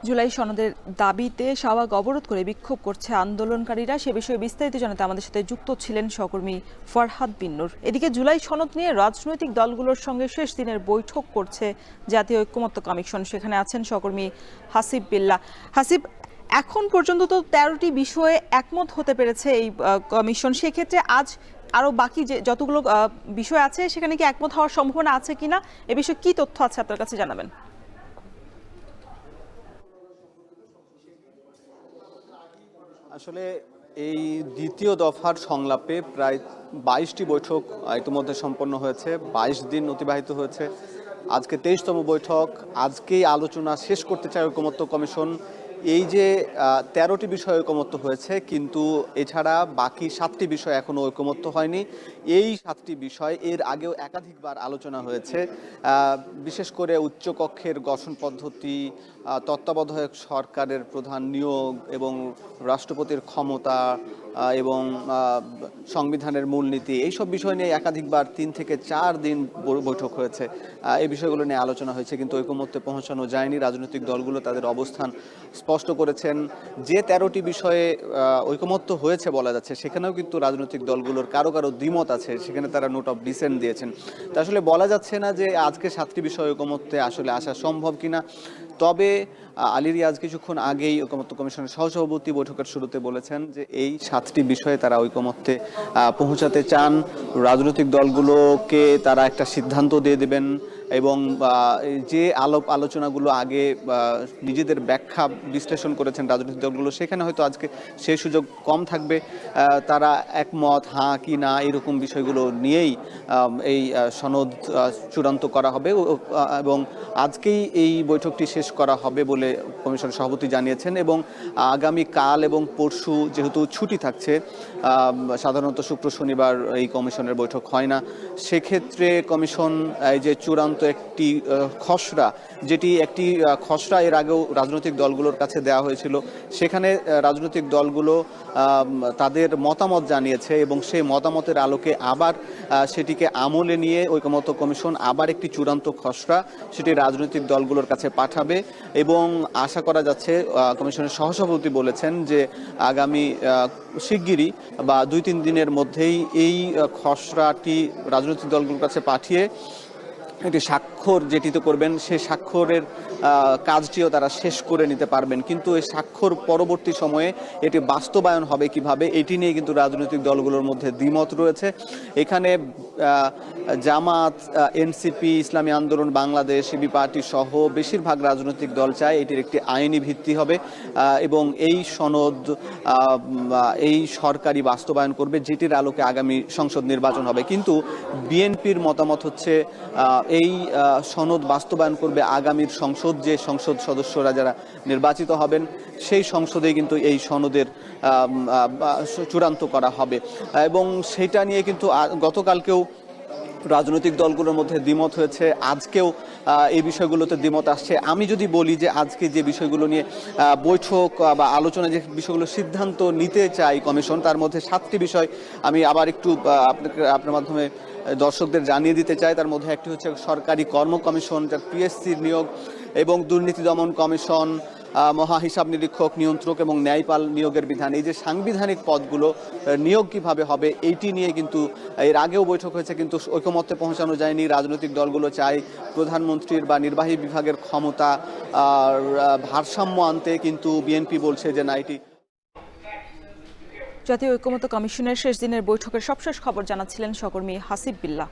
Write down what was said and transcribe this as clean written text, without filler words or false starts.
জুলাই সনদের দাবিতে শাহবাগ অবরোধ করে বিক্ষোভ করছে আন্দোলনকারীরা। সে বিষয়ে বিস্তারিত জানাতে আমাদের সাথে যুক্ত ছিলেন সহকর্মী ফরহাদ বিন নূর। এদিকে জুলাই সনদ নিয়ে রাজনৈতিক দলগুলোর সঙ্গে শেষ দিনের বৈঠক করছে জাতীয় ঐক্যমত্য কমিশন। সেখানে আছেন সহকর্মী হাসিব বিল্লাহ। হাসিব, এখন পর্যন্ত তো 13টি বিষয়ে একমত হতে পেরেছে এই কমিশন। সেক্ষেত্রে আজ আরো বাকি যে যতগুলো বিষয় আছে সেখানে কি একমত হওয়ার সম্ভাবনা আছে কিনা, এ বিষয়ে কি তথ্য আছে আপনার কাছে জানাবেন। আসলে এই দ্বিতীয় দফার সংলাপে প্রায় 22টি বৈঠক ইতিমধ্যে সম্পন্ন হয়েছে। 22 দিন অতিবাহিত হয়েছে। আজকে 23তম বৈঠক। আজকেই আলোচনা শেষ করতে চায় ঐকমত্য কমিশন। এই যে 13টি বিষয় ঐকমত্য হয়েছে, কিন্তু এছাড়া বাকি 7টি বিষয় এখনো ঐকমত্য হয়নি। এই 7টি বিষয় এর আগেও একাধিকবার আলোচনা হয়েছে। বিশেষ করে উচ্চকক্ষের গঠন পদ্ধতি, তত্ত্বাবধায়ক সরকারের প্রধান নিয়োগ এবং রাষ্ট্রপতির ক্ষমতা এবং সংবিধানের মূলনীতি, এইসব বিষয় নিয়ে একাধিকবার 3 থেকে 4 দিন বৈঠক হয়েছে। এই বিষয়গুলো নিয়ে আলোচনা হয়েছে, কিন্তু ঐকমত্যে পৌঁছানো যায়নি। রাজনৈতিক দলগুলো তাদের অবস্থান স্পষ্ট করেছেন। যে 13টি বিষয়ে ঐকমত্য হয়েছে বলা যাচ্ছে, সেখানেও কিন্তু রাজনৈতিক দলগুলোর কারো কারো দ্বিমত আছে। সেখানে তারা নোট অফ ডিসেন্ট দিয়েছেন। তা আসলে বলা যাচ্ছে না যে আজকে 7টি বিষয় ঐকমত্যে আসলে আসা সম্ভব কিনা। তবে আলী রিয়াজ কিছুক্ষণ আগেই ঐকমত্য কমিশনের সহসভাপতি বৈঠকের শুরুতে বলেছেন যে এই 7টি বিষয়ে তারা ঐকমত্যে পৌঁছাতে চান। রাজনৈতিক দলগুলোকে তারা একটা সিদ্ধান্ত দিয়ে দেবেন এবং যে আলোচনাগুলো আগে নিজেদের ব্যাখ্যা বিশ্লেষণ করেছেন রাজনৈতিক দলগুলো, সেখানে হয়তো আজকে সেই সুযোগ কম থাকবে। তারা একমত হ্যাঁ কি না এরকম বিষয়গুলো নিয়েই এই সনদ চূড়ান্ত করা হবে এবং আজকেই এই বৈঠকটি শেষ করা হবে বলে কমিশন সভাপতি জানিয়েছেন। এবং আগামী কাল এবং পরশু যেহেতু ছুটি থাকছে, সাধারণত শুক্র শনিবার এই কমিশনের বৈঠক হয় না, সেক্ষেত্রে কমিশন এই যে চূড়ান্ত একটি খসড়া, যেটি একটি খসড়া এর আগেও রাজনৈতিক দলগুলোর কাছে দেওয়া হয়েছিল, সেখানে রাজনৈতিক দলগুলো তাদের মতামত জানিয়েছে এবং সেই মতামতের আলোকে আবার সেটিকে আমলে নিয়ে ঐকমত্য কমিশন আবার একটি চূড়ান্ত খসড়া সেটি রাজনৈতিক দলগুলোর কাছে পাঠাবে। এবং আশা করা যাচ্ছে, কমিশনের সহসভাপতি বলেছেন যে আগামী শিগগিরই বা 2-3 দিনের মধ্যেই এই খসড়াটি রাজনৈতিক দলগুলোর কাছে পাঠিয়ে একটি স্বাক্ষর যেটিতে করবেন, সেই স্বাক্ষরের কাজটিও তারা শেষ করে নিতে পারবেন। কিন্তু এই স্বাক্ষর পরবর্তী সময়ে এটি বাস্তবায়ন হবে কিভাবে, এটি নিয়ে কিন্তু রাজনৈতিক দলগুলোর মধ্যে দ্বিমত রয়েছে। এখানে জামাত, এনসিপি, ইসলামী আন্দোলন বাংলাদেশ, এবি পার্টি সহ বেশিরভাগ রাজনৈতিক দল চায় এটির একটি আইনি ভিত্তি হবে এবং এই সনদ এই সরকারি বাস্তবায়ন করবে, যেটির আলোকে আগামী সংসদ নির্বাচন হবে। কিন্তু বিএনপির মতামত হচ্ছে এই সনদ বাস্তবায়ন করবে আগামীর সংসদ, যে সংসদ সদস্যরা যারা নির্বাচিত হবেন সেই সংসদে কিন্তু এই সনদের চূড়ান্ত করা হবে। এবং সেটা নিয়ে কিন্তু গতকালকেও রাজনৈতিক দলগুলোর মধ্যে দ্বিমত হয়েছে, আজকেও এই বিষয়গুলোতে দ্বিমত আসছে। আমি যদি বলি যে আজকে যে বিষয়গুলো নিয়ে বৈঠক বা আলোচনা, যে বিষয়গুলো সিদ্ধান্ত নিতে চাই কমিশন, তার মধ্যে 7টি বিষয় আমি আবার একটু আপনার মাধ্যমে দর্শকদের জানিয়ে দিতে চাই। তার মধ্যে একটি হচ্ছে সরকারি কর্ম কমিশন, যার পিএসসির নিয়োগ, এবং দুর্নীতি দমন কমিশন, মহা হিসাব নিরীক্ষক, নিয়ন্ত্রক এবং ন্যায়পাল নিয়োগের বিধান। এই যে সাংবিধানিক পদগুলো নিয়োগ কিভাবে হবে, এইটি নিয়ে কিন্তু এর আগেও বৈঠক হয়েছে, কিন্তু ঐকমত্যে পৌঁছানো যায়নি। রাজনৈতিক দলগুলো চায় প্রধানমন্ত্রীর বা নির্বাহী বিভাগের ক্ষমতা ভারসাম্য আনতে, কিন্তু বিএনপি বলছে যে না, এটি। জাতীয় ঐক্যমত্য কমিশনের শেষ দিনের বৈঠকের সবশেষ খবর জানাচ্ছিলেন সহকর্মী হাসিব বিল্লাহ।